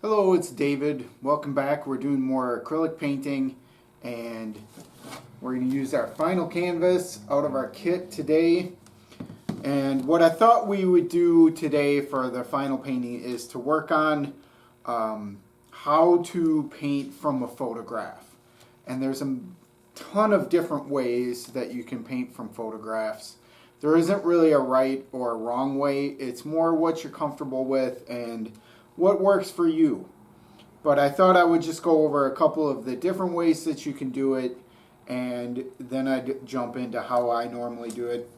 Hello, it's David. Welcome back. We're doing more acrylic painting and we're going to use our final canvas out of our kit today. And what I thought we would do today for the final painting is to work on how to paint from a photograph. And there's a ton of different ways that you can paint from photographs. There isn't really a right or a wrong way. It's more what you're comfortable with and what works for you. But I thought I would just go over a couple of the different ways that you can do it, and then I'd jump into how I normally do it.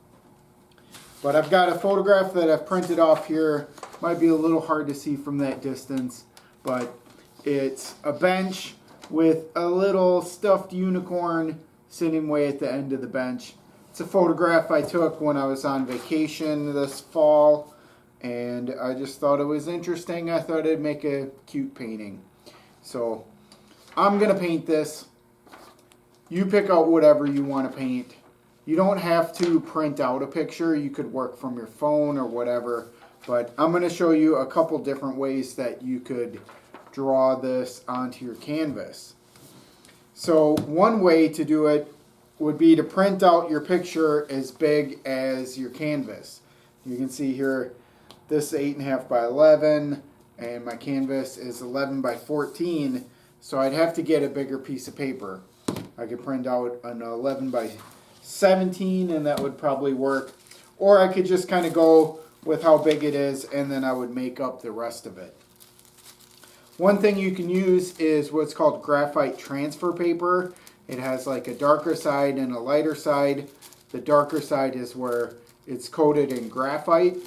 But I've got a photograph that I've printed off here. Might be a little hard to see from that distance, but it's a bench with a little stuffed unicorn sitting way at the end of the bench. It's a photograph I took when I was on vacation this fall, and I just thought it was interesting. I thought it'd make a cute painting. So I'm going to paint this. You pick out whatever you want to paint. You don't have to print out a picture. You could work from your phone or whatever. But I'm going to show you a couple different ways that you could draw this onto your canvas. So one way to do it would be to print out your picture as big as your canvas. You can see here, this is 8.5 by 11, and my canvas is 11 by 14, so I'd have to get a bigger piece of paper. I could print out an 11 by 17, and that would probably work. Or I could just kind of go with how big it is, and then I would make up the rest of it. One thing you can use is what's called graphite transfer paper. It has like a darker side and a lighter side. The darker side is where it's coated in graphite.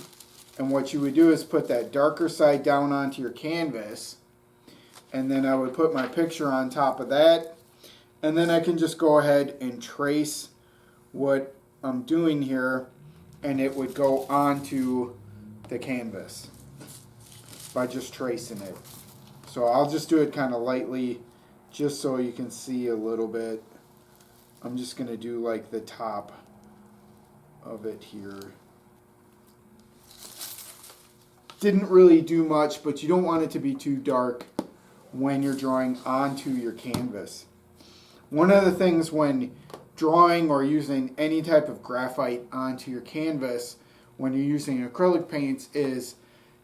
And what you would do is put that darker side down onto your canvas. And then I would put my picture on top of that. And then I can just go ahead and trace what I'm doing here. And it would go onto the canvas by just tracing it. So I'll just do it kind of lightly just so you can see a little bit. I'm just going to do like the top of it here. Didn't really do much, but you don't want it to be too dark when you're drawing onto your canvas. One of the things when drawing or using any type of graphite onto your canvas when you're using acrylic paints is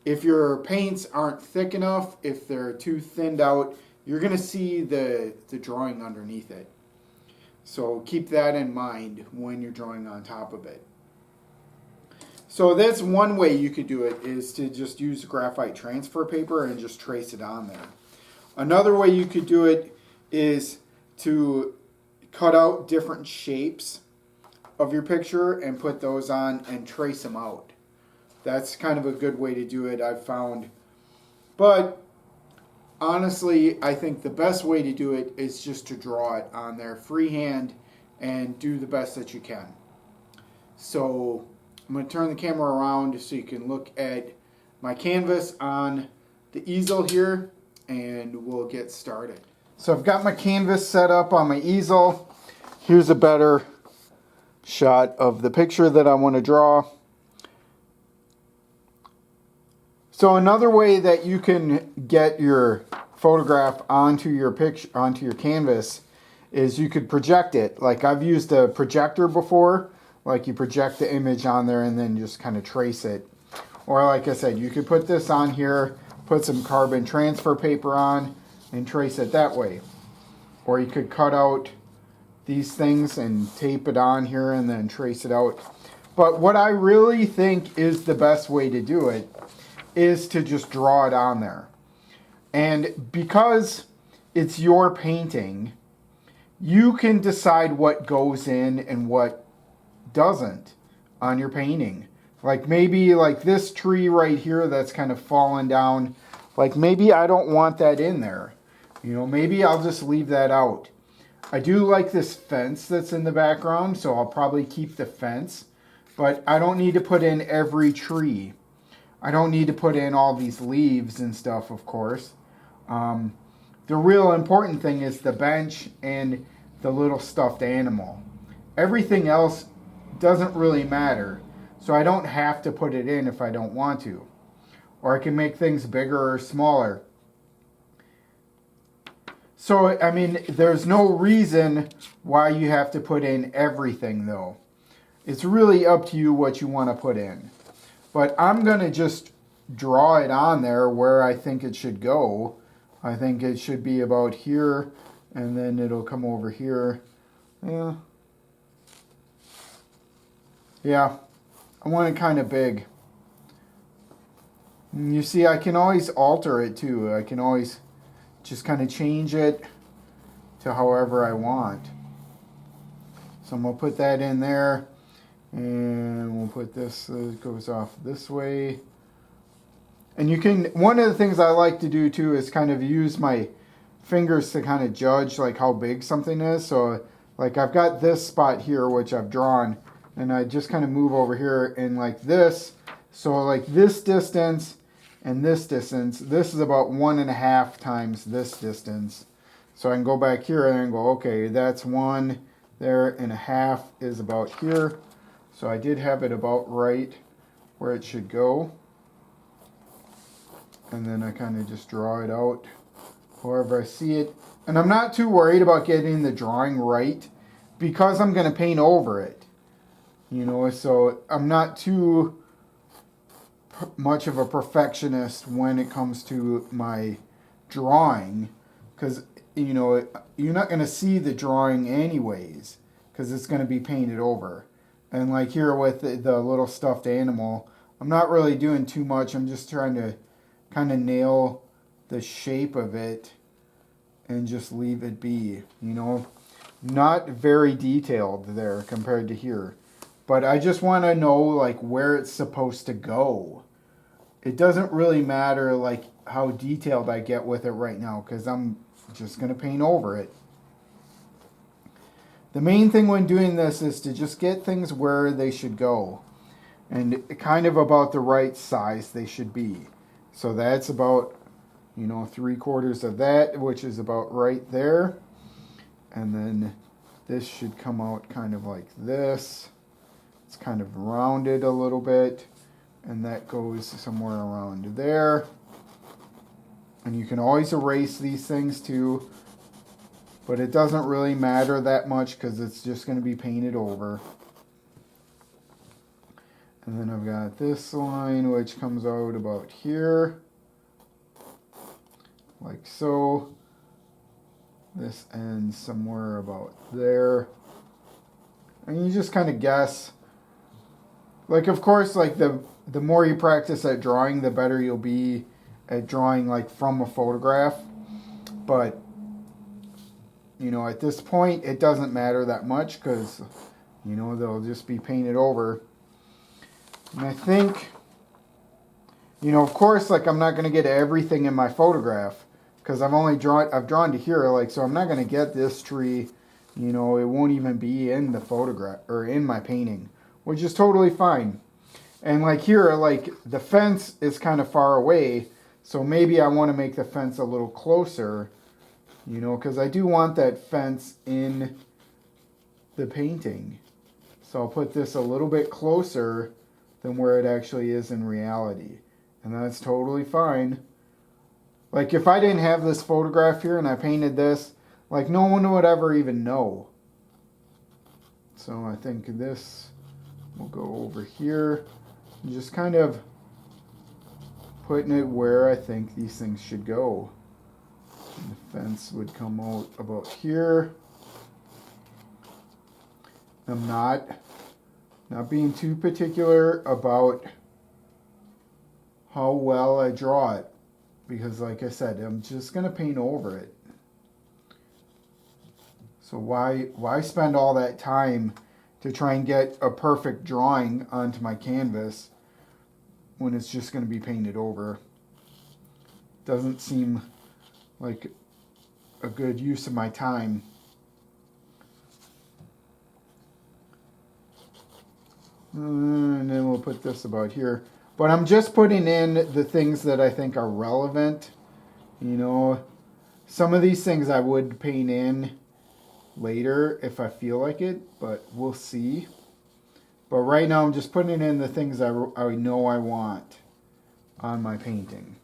if your paints aren't thick enough, if they're too thinned out, you're going to see the drawing underneath it. So keep that in mind when you're drawing on top of it. So that's one way you could do it, is to just use graphite transfer paper and just trace it on there. Another way you could do it is to cut out different shapes of your picture and put those on and trace them out. That's kind of a good way to do it, I've found. But honestly, I think the best way to do it is just to draw it on there freehand and do the best that you can. So I'm going to turn the camera around so you can look at my canvas on the easel here, and we'll get started. So I've got my canvas set up on my easel. Here's a better shot of the picture that I want to draw. So another way that you can get your photograph onto your canvas is you could project it. Like I've used a projector before. Like you project the image on there and then just kind of trace it. Or like I said, you could put this on here, put some carbon transfer paper on, and trace it that way. Or you could cut out these things and tape it on here and then trace it out. But what I really think is the best way to do it is to just draw it on there. And because it's your painting, you can decide what goes in and what doesn't on your painting. Like maybe like this tree right here that's kind of fallen down, like maybe I don't want that in there. You know, maybe I'll just leave that out. I do like this fence that's in the background, so I'll probably keep the fence, but I don't need to put in every tree. I don't need to put in all these leaves and stuff, of course. The real important thing is the bench and the little stuffed animal. Everything else doesn't really matter, so I don't have to put it in if I don't want to. Or I can make things bigger or smaller. So, I mean, there's no reason why you have to put in everything, though. It's really up to you what you want to put in. But I'm going to just draw it on there where I think it should go. I think it should be about here, and then it'll come over here. Yeah. Yeah, I want it kind of big. And you see, I can always alter it too. I can always just kind of change it to however I want. So I'm going to put that in there. And we'll put this, it goes off this way. And you can, one of the things I like to do too is kind of use my fingers to kind of judge like how big something is. So like I've got this spot here which I've drawn, and I just kind of move over here and like this. So like this distance and this distance, this is about 1.5 times this distance. So I can go back here and go, okay, that's 1 there and a half is about here. So I did have it about right where it should go. And then I kind of just draw it out however I see it. And I'm not too worried about getting the drawing right because I'm going to paint over it. You know, so I'm not too much of a perfectionist when it comes to my drawing. Because, you know, you're not going to see the drawing anyways because it's going to be painted over. And like here with the little stuffed animal, I'm not really doing too much. I'm just trying to kind of nail the shape of it and just leave it be, you know. Not very detailed there compared to here. But I just want to know like where it's supposed to go. It doesn't really matter like how detailed I get with it right now because I'm just going to paint over it. The main thing when doing this is to just get things where they should go and kind of about the right size they should be. So that's about, you know, 3/4 of that, which is about right there. And then this should come out kind of like this. It's kind of rounded a little bit, and that goes somewhere around there. And you can always erase these things too. But it doesn't really matter that much because it's just going to be painted over. And then I've got this line which comes out about here. Like so. This ends somewhere about there. And you just kind of guess. Like of course like the more you practice at drawing, the better you'll be at drawing like from a photograph. But you know, at this point, it doesn't matter that much because, you know, they'll just be painted over. And I think, you know, of course, like I'm not going to get everything in my photograph because I've drawn to here, like, so I'm not going to get this tree, you know, it won't even be in the photograph or in my painting, which is totally fine. And like here, like the fence is kind of far away, so maybe I want to make the fence a little closer. You know, because I do want that fence in the painting. So I'll put this a little bit closer than where it actually is in reality. And that's totally fine. Like if I didn't have this photograph here and I painted this, like no one would ever even know. So I think this will go over here. And just kind of putting it where I think these things should go. The fence would come out about here. I'm not being too particular about how well I draw it because like I said, I'm just going to paint over it. So why spend all that time to try and get a perfect drawing onto my canvas when it's just going to be painted over? Doesn't seem like a good use of my time. And then we'll put this about here. But I'm just putting in the things that I think are relevant. You know, some of these things I would paint in later if I feel like it, but we'll see. But right now I'm just putting in the things I know I want on my painting.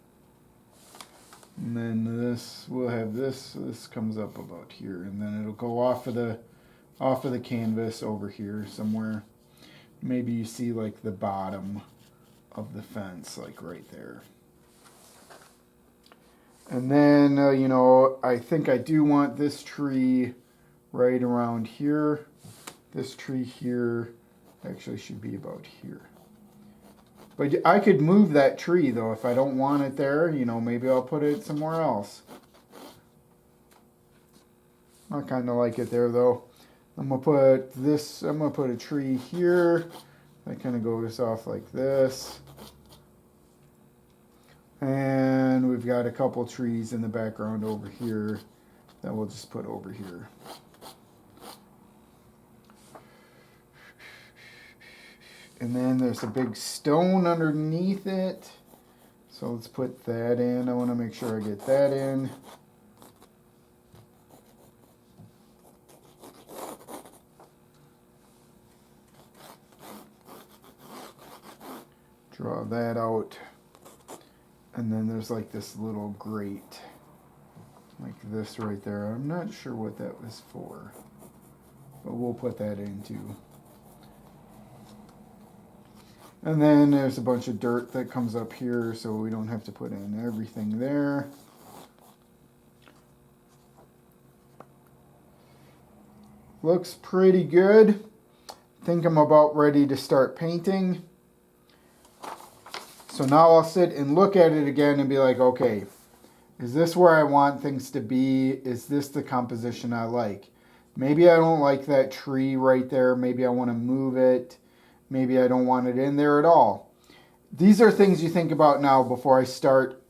And then this, we'll have this comes up about here, and then it'll go off of the canvas over here somewhere. Maybe you see like the bottom of the fence, like right there. And then, you know, I think I do want this tree right around here. This tree here actually should be about here. But I could move that tree though if I don't want it there. You know, maybe I'll put it somewhere else. I kind of like it there though. I'm gonna put a tree here. That kind of goes off like this. And we've got a couple trees in the background over here that we'll just put over here. And then there's a big stone underneath it. So let's put that in. I want to make sure I get that in. Draw that out. And then there's like this little grate. Like this right there. I'm not sure what that was for. But we'll put that in too. And then there's a bunch of dirt that comes up here, so we don't have to put in everything there. Looks pretty good. I think I'm about ready to start painting. So now I'll sit and look at it again and be like, okay, is this where I want things to be? Is this the composition I like? Maybe I don't like that tree right there. Maybe I want to move it. Maybe I don't want it in there at all. These are things you think about now before I start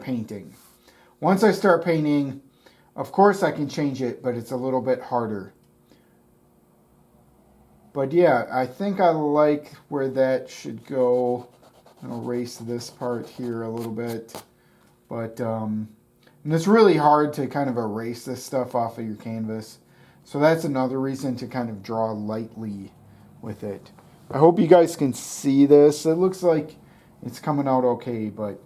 painting. Once I start painting, of course I can change it, but it's a little bit harder. But yeah, I think I like where that should go. I'll erase this part here a little bit. But and it's really hard to kind of erase this stuff off of your canvas. So that's another reason to kind of draw lightly with it. I hope you guys can see this. It looks like it's coming out okay, but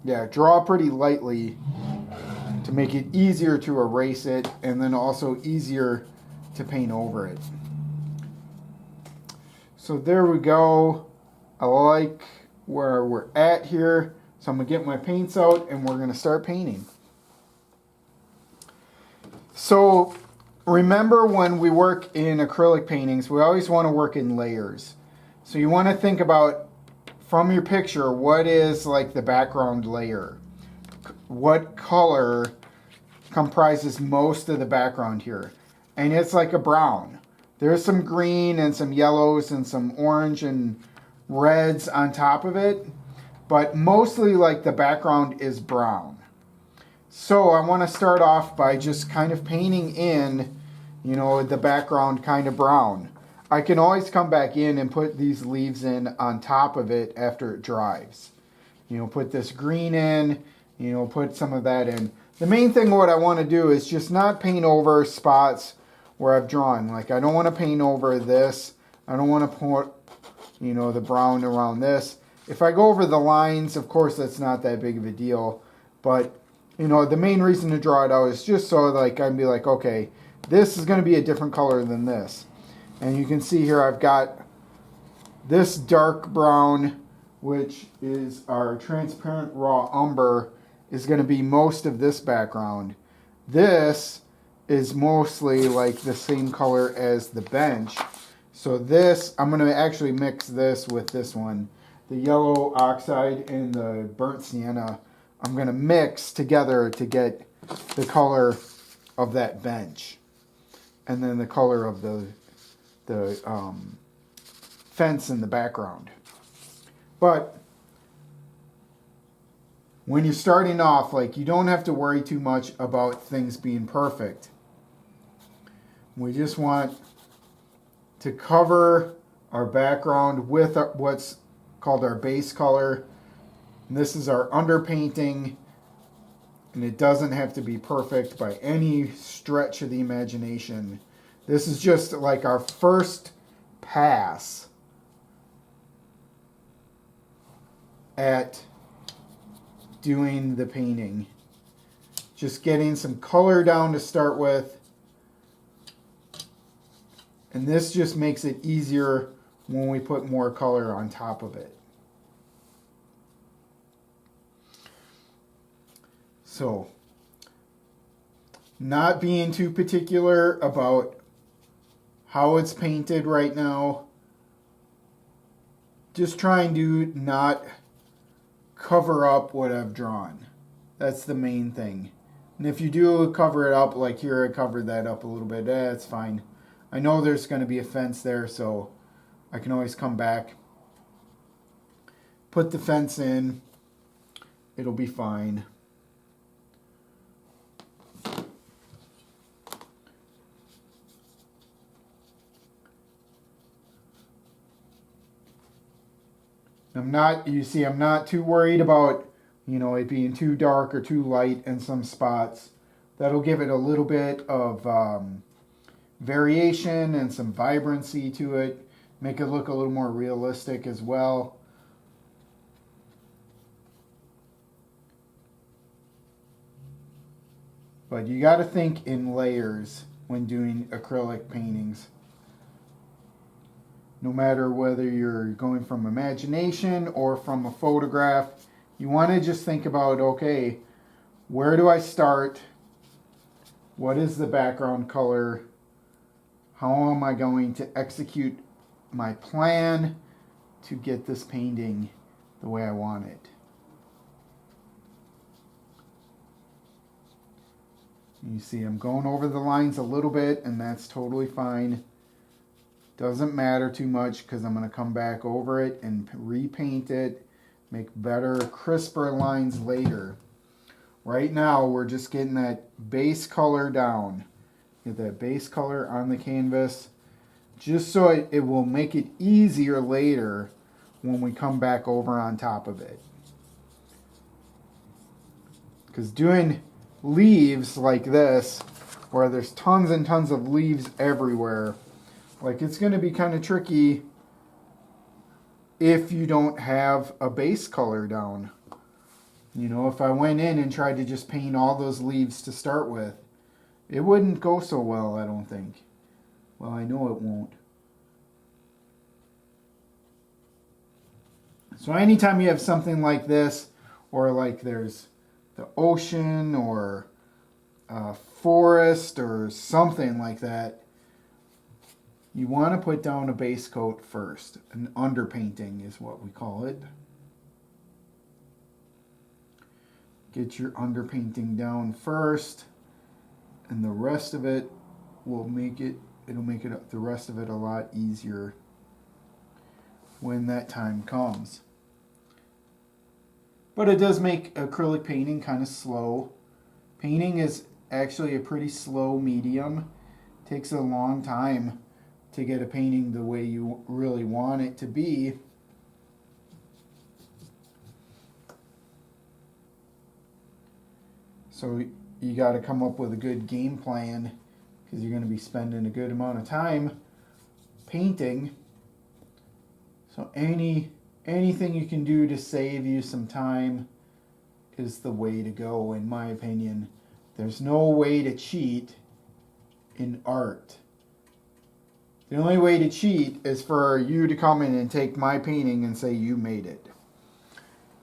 yeah, draw pretty lightly to make it easier to erase it and then also easier to paint over it. So there we go. I like where we're at here. So I'm gonna get my paints out and we're gonna start painting. So remember when we work in acrylic paintings, we always want to work in layers. So you want to think about, from your picture, what is like the background layer? What color comprises most of the background here? And it's like a brown. There's some green and some yellows and some orange and reds on top of it. But mostly like the background is brown. So I want to start off by just kind of painting in, you know, the background kind of brown. I can always come back in and put these leaves in on top of it after it dries. You know, put this green in, you know, put some of that in. The main thing what I want to do is just not paint over spots where I've drawn. Like I don't want to paint over this. I don't want to put, you know, the brown around this. If I go over the lines, of course that's not that big of a deal. But, you know, the main reason to draw it out is just so like I'd be like, okay, this is going to be a different color than this. And you can see here I've got this dark brown, which is our transparent raw umber, is going to be most of this background. This is mostly like the same color as the bench. So this, I'm going to actually mix this with this one. The yellow oxide and the burnt sienna, I'm going to mix together to get the color of that bench. And then the color of the fence in the background. But when you're starting off, like, you don't have to worry too much about things being perfect. We just want to cover our background with what's called our base color. And this is our underpainting, and it doesn't have to be perfect by any stretch of the imagination. This is just like our first pass at doing the painting. Just getting some color down to start with. And this just makes it easier when we put more color on top of it. So, not being too particular about how it's painted right now. Just trying to not cover up what I've drawn. That's the main thing. And if you do cover it up, like here I covered that up a little bit, that's fine. I know there's going to be a fence there, so I can always come back, put the fence in, it'll be fine. I'm not too worried about, it being too dark or too light in some spots. That'll give it a little bit of variation and some vibrancy to it. Make it look a little more realistic as well. But you got to think in layers when doing acrylic paintings. No matter whether you're going from imagination or from a photograph, you want to just think about, okay, where do I start? What is the background color? How am I going to execute my plan to get this painting the way I want it? You see, I'm going over the lines a little bit, and that's totally fine. Doesn't matter too much because I'm going to come back over it and repaint it, make better, crisper lines later. Right now, we're just getting that base color down. Get that base color on the canvas, just so it will make it easier later when we come back over on top of it. Because doing leaves like this, where there's tons and tons of leaves everywhere, like it's going to be kind of tricky if you don't have a base color down. If I went in and tried to just paint all those leaves to start with, it wouldn't go so well, I don't think. Well, I know it won't. So anytime you have something like this, or like there's the ocean or a forest or something like that, you want to put down a base coat first. An underpainting is what we call it. Get your underpainting down first, and the rest of it will make it the rest of it a lot easier when that time comes. But it does make acrylic painting kind of slow. Painting is actually a pretty slow medium. It takes a long time to get a painting the way you really want it to be. So you got to come up with a good game plan, because you're going to be spending a good amount of time painting. So anything you can do to save you some time is the way to go, in my opinion. There's no way to cheat in art. The only way to cheat is for you to come in and take my painting and say you made it.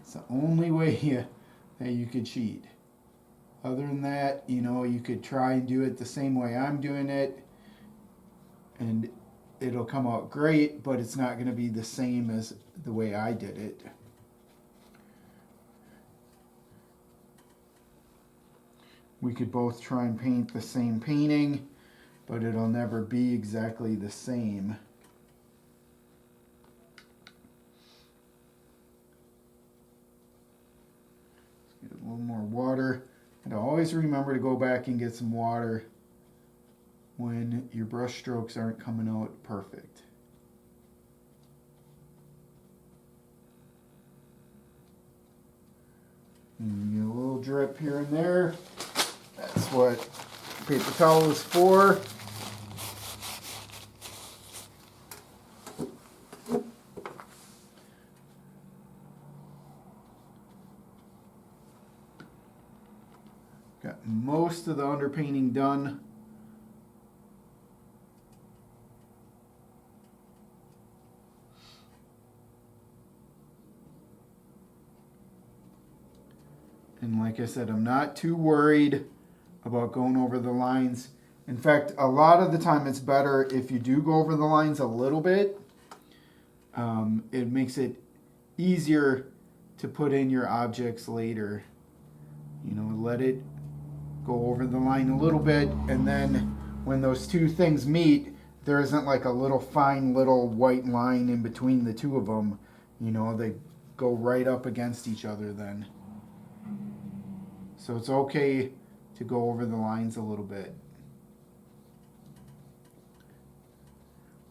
It's the only way that you could cheat. Other than that, you could try and do it the same way I'm doing it, and it'll come out great, but it's not going to be the same as the way I did it. We could both try and paint the same painting, but it'll never be exactly the same. Let's get a little more water. And always remember to go back and get some water when your brush strokes aren't coming out perfect. And you get a little drip here and there. That's what paper towel is for. Got most of the underpainting done. And like I said, I'm not too worried about going over the lines. In fact, a lot of the time it's better if you do go over the lines a little bit. It makes it easier to put in your objects later. You know, let it go over the line a little bit, and then when those two things meet, there isn't like a little fine little white line in between the two of them. You know, they go right up against each other then. So it's okay to go over the lines a little bit.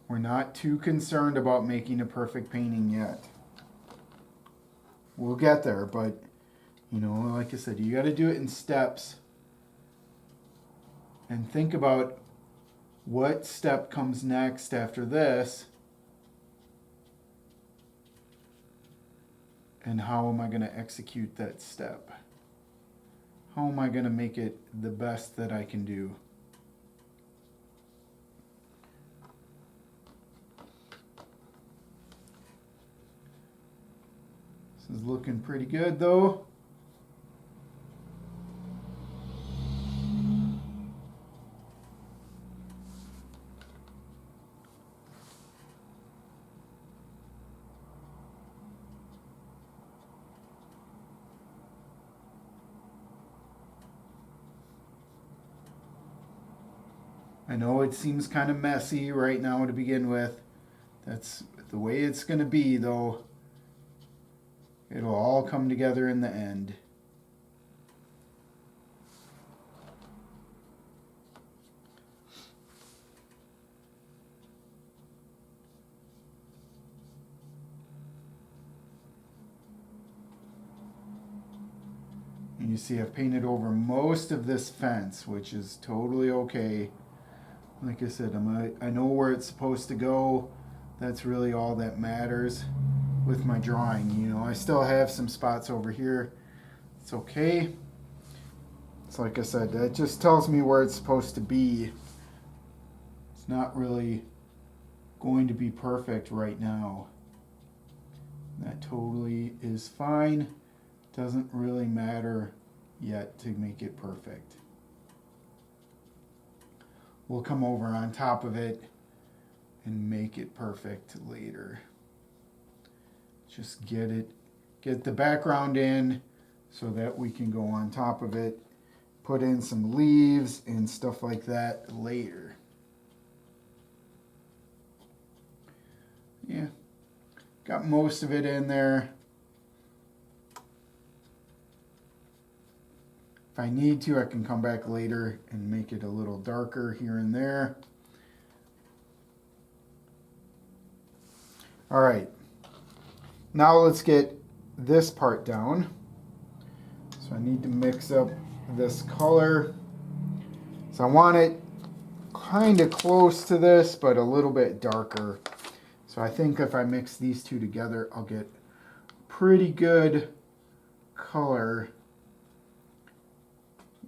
We're not too concerned about making a perfect painting yet. We'll get there, but you know, like I said, you got to do it in steps. And think about what step comes next after this. And how am I going to execute that step? How am I going to make it the best that I can do? This is looking pretty good though. I know it seems kind of messy right now to begin with. That's the way it's going to be though. It'll all come together in the end. And you see I've painted over most of this fence, which is totally okay. Like I said, I know where it's supposed to go. That's really all that matters with my drawing. You know, I still have some spots over here. It's okay. It's like I said, that just tells me where it's supposed to be. It's not really going to be perfect right now. That totally is fine. Doesn't really matter yet to make it perfect. We'll come over on top of it and make it perfect later. Just get the background in so that we can go on top of it, put in some leaves and stuff like that later. Yeah, got most of it in there. If I need to, I can come back later and make it a little darker here and there. All right, now let's get this part down. So I need to mix up this color. So I want it kind of close to this, but a little bit darker. So I think if I mix these two together, I'll get pretty good color.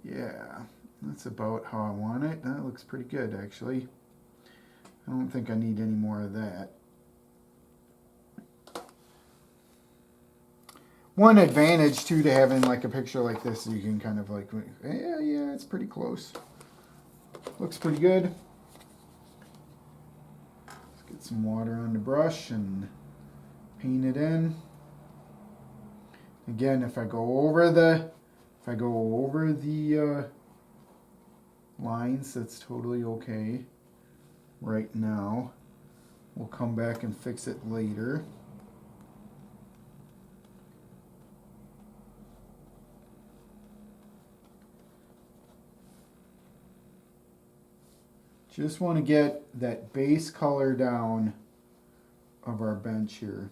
Yeah, that's about how I want it. That looks pretty good, actually. I don't think I need any more of that. One advantage, too, to having like a picture like this, you can kind of like, yeah, it's pretty close. Looks pretty good. Let's get some water on the brush and paint it in. Again, if I go over the lines, that's totally okay right now. We'll come back and fix it later. Just want to get that base color down of our bench here.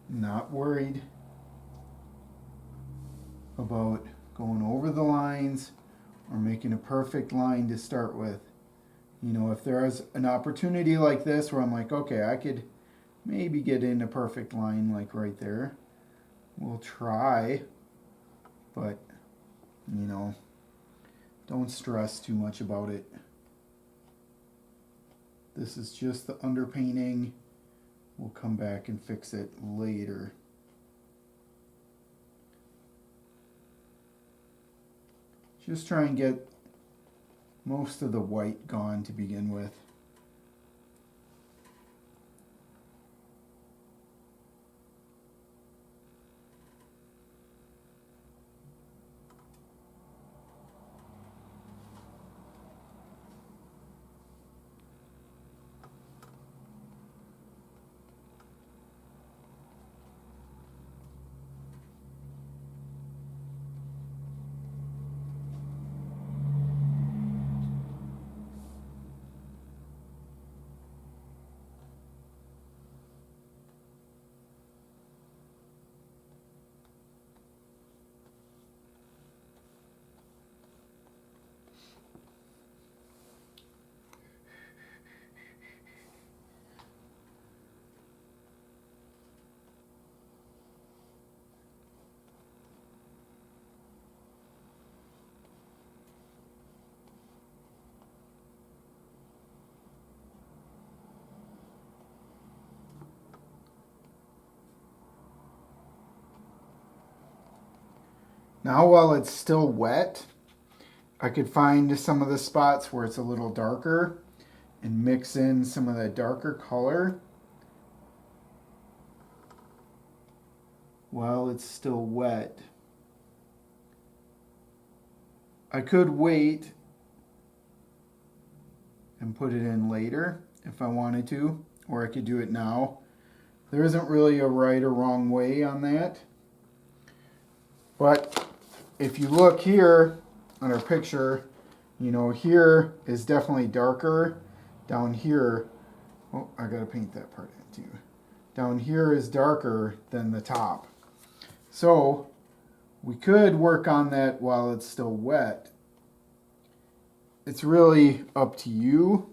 Not worried about going over the lines or making a perfect line to start with. You know, if there's an opportunity like this where I'm like, okay, I could maybe get in a perfect line like right there, we'll try, but you know, don't stress too much about it. This is just the underpainting. We'll come back and fix it later. Just try and get most of the white gone to begin with. Now while it's still wet, I could find some of the spots where it's a little darker and mix in some of that darker color while it's still wet. I could wait and put it in later if I wanted to, or I could do it now. There isn't really a right or wrong way on that. But if you look here on our picture, you know, here is definitely darker. Down here, oh, I gotta paint that part in too. Down here is darker than the top. So we could work on that while it's still wet. It's really up to you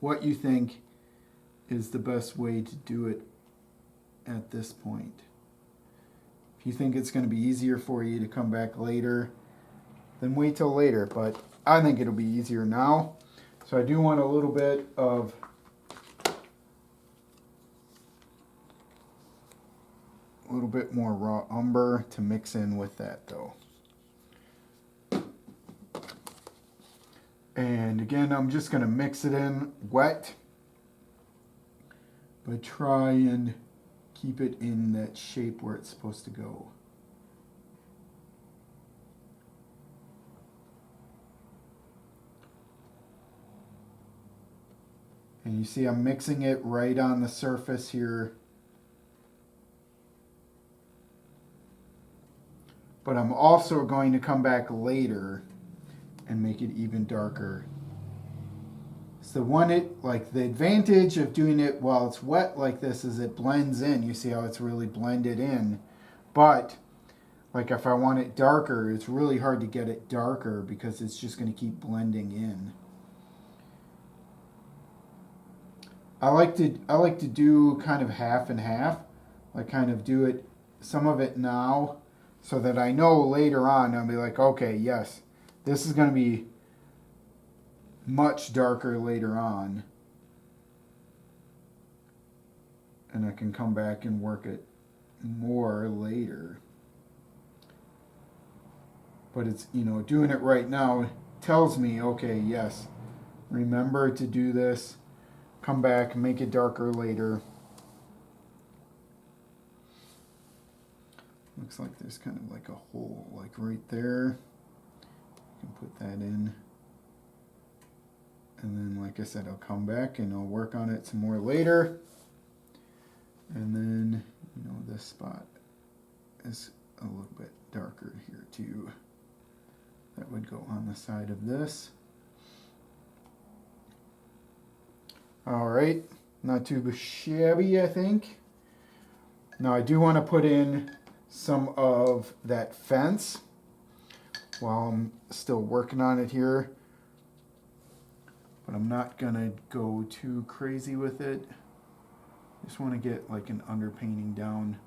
what you think is the best way to do it at this point. If you think it's going to be easier for you to come back later, then wait till later. But I think it'll be easier now. So I do want a little bit of more raw umber to mix in with that though. And again, I'm just going to mix it in wet, but try and keep it in that shape where it's supposed to go. And you see I'm mixing it right on the surface here. But I'm also going to come back later and make it even darker. So the advantage of doing it while it's wet like this is it blends in. You see how it's really blended in. But like if I want it darker, it's really hard to get it darker because it's just going to keep blending in. I like to do kind of half and half. Like kind of do it some of it now so that I know later on I'll be like, okay, yes, this is going to be much darker later on, and I can come back and work it more later. But it's, you know, doing it right now tells me, okay, yes, remember to do this, come back and make it darker later. Looks like there's kind of like a hole like right there. You can put that in. And then, like I said, I'll come back and I'll work on it some more later. And then, you know, this spot is a little bit darker here too. That would go on the side of this. All right, not too shabby, I think. Now I do want to put in some of that fence while I'm still working on it here. But I'm not going to go too crazy with it. Just want to get like an underpainting down,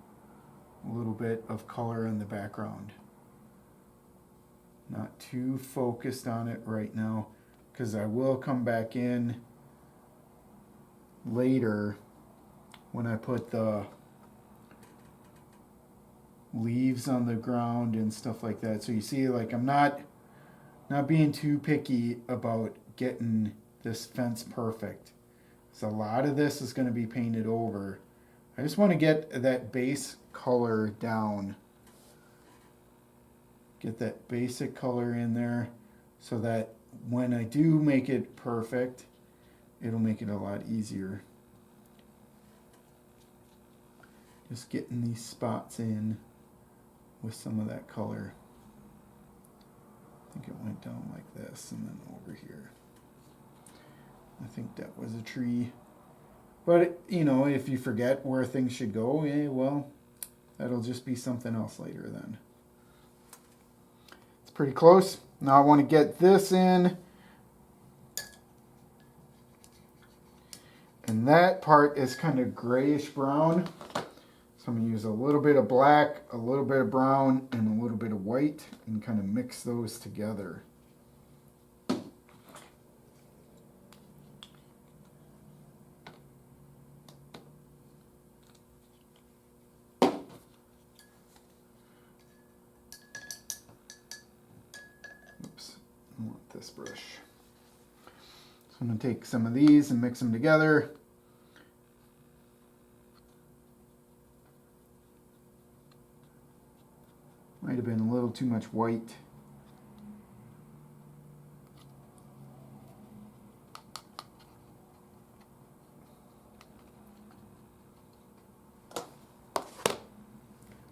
a little bit of color in the background. Not too focused on it right now, because I will come back in later when I put the leaves on the ground and stuff like that. So you see, like, I'm not being too picky about getting this fence perfect. So a lot of this is going to be painted over. I just want to get that base color down. Get that basic color in there so that when I do make it perfect, it'll make it a lot easier. Just getting these spots in with some of that color. I think it went down like this and then over here. I think that was a tree. But, you know, if you forget where things should go, well, that'll just be something else later then. It's pretty close. Now I want to get this in. And that part is kind of grayish brown. So I'm going to use a little bit of black, a little bit of brown, and a little bit of white, and kind of mix those together. Oops, I want this brush. So I'm going to take some of these and mix them together. Might have been a little too much white.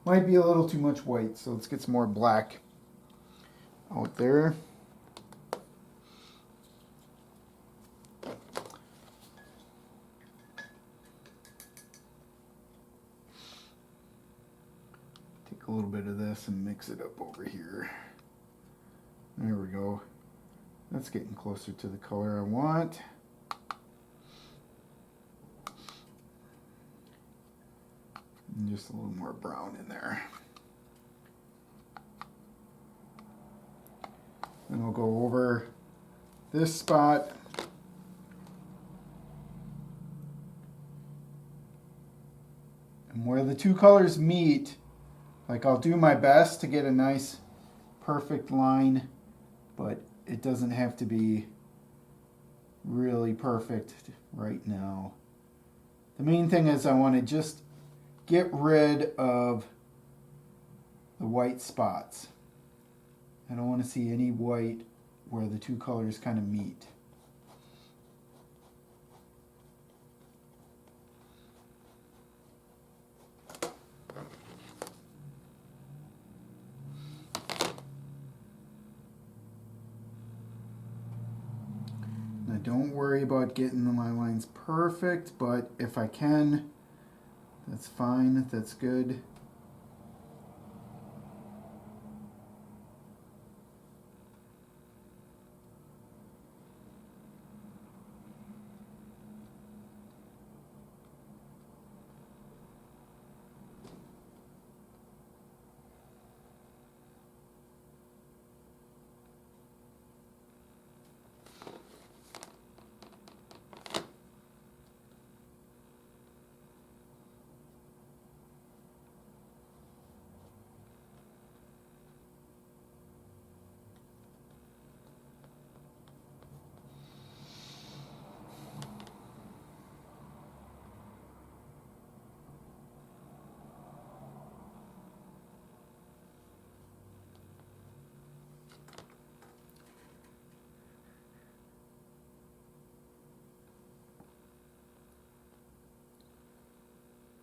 Might be a little too much white, so let's get some more black out there. Take a little bit of this and mix it up over here. There we go. That's getting closer to the color I want. And just a little more brown in there. Then we'll go over this spot. And where the two colors meet, like, I'll do my best to get a nice perfect line, but it doesn't have to be really perfect right now. The main thing is I want to just get rid of the white spots. I don't want to see any white where the two colors kind of meet. Now don't worry about getting my lines perfect, but if I can, that's fine, that's good.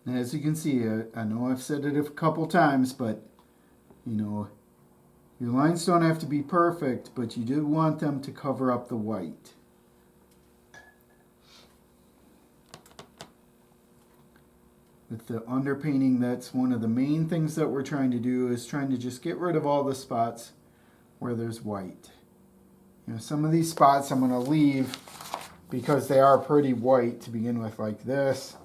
And as you can see, I know I've said it a couple times, but, you know, your lines don't have to be perfect, but you do want them to cover up the white. with the underpainting, that's one of the main things that we're trying to do, is trying to just get rid of all the spots where there's white. You know, some of these spots I'm going to leave because they are pretty white to begin with, like this.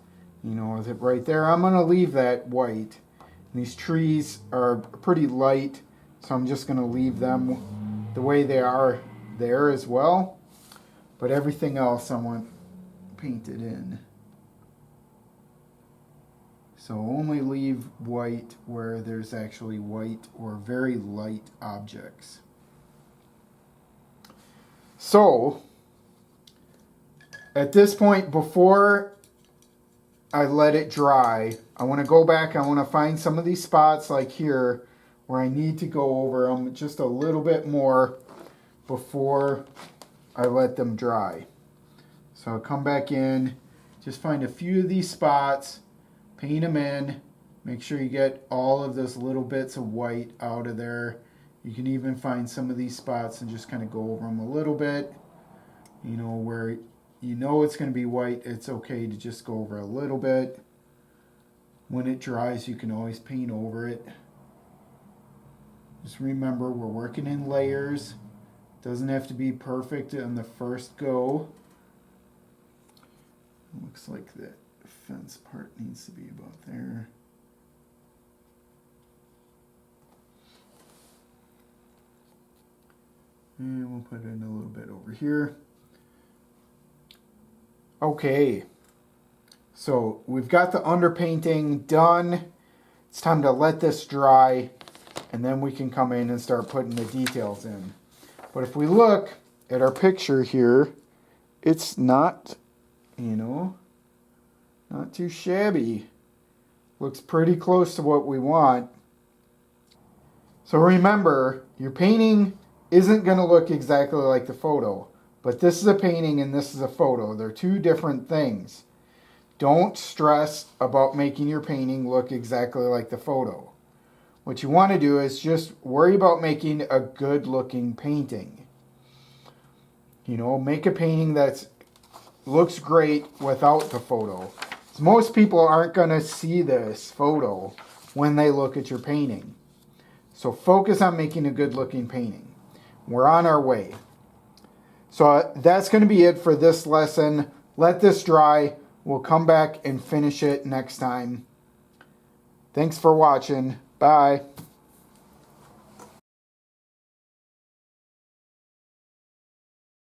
You know, with it right there, I'm going to leave that white. And these trees are pretty light, so I'm just going to leave them the way they are there as well. But everything else I want painted in. So only leave white where there's actually white or very light objects. So at this point, before I let it dry, I want to go back, I want to find some of these spots like here where I need to go over them just a little bit more before I let them dry. So I'll come back in, just find a few of these spots, paint them in, make sure you get all of those little bits of white out of there. You can even find some of these spots and just kind of go over them a little bit. You know, where you know it's going to be white, it's okay to just go over a little bit. When it dries, you can always paint over it. Just remember, we're working in layers. Doesn't have to be perfect on the first go. Looks like that fence part needs to be about there. And we'll put in a little bit over here. Okay, so we've got the underpainting done. It's time to let this dry, and then we can come in and start putting the details in. But if we look at our picture here, it's not, you know, not too shabby. Looks pretty close to what we want. So remember, your painting isn't going to look exactly like the photo. But this is a painting and this is a photo. They're two different things. Don't stress about making your painting look exactly like the photo. What you want to do is just worry about making a good looking painting. You know, make a painting that looks great without the photo. Most people aren't going to see this photo when they look at your painting. So focus on making a good looking painting. We're on our way. So that's going to be it for this lesson. Let this dry. We'll come back and finish it next time. Thanks for watching. Bye.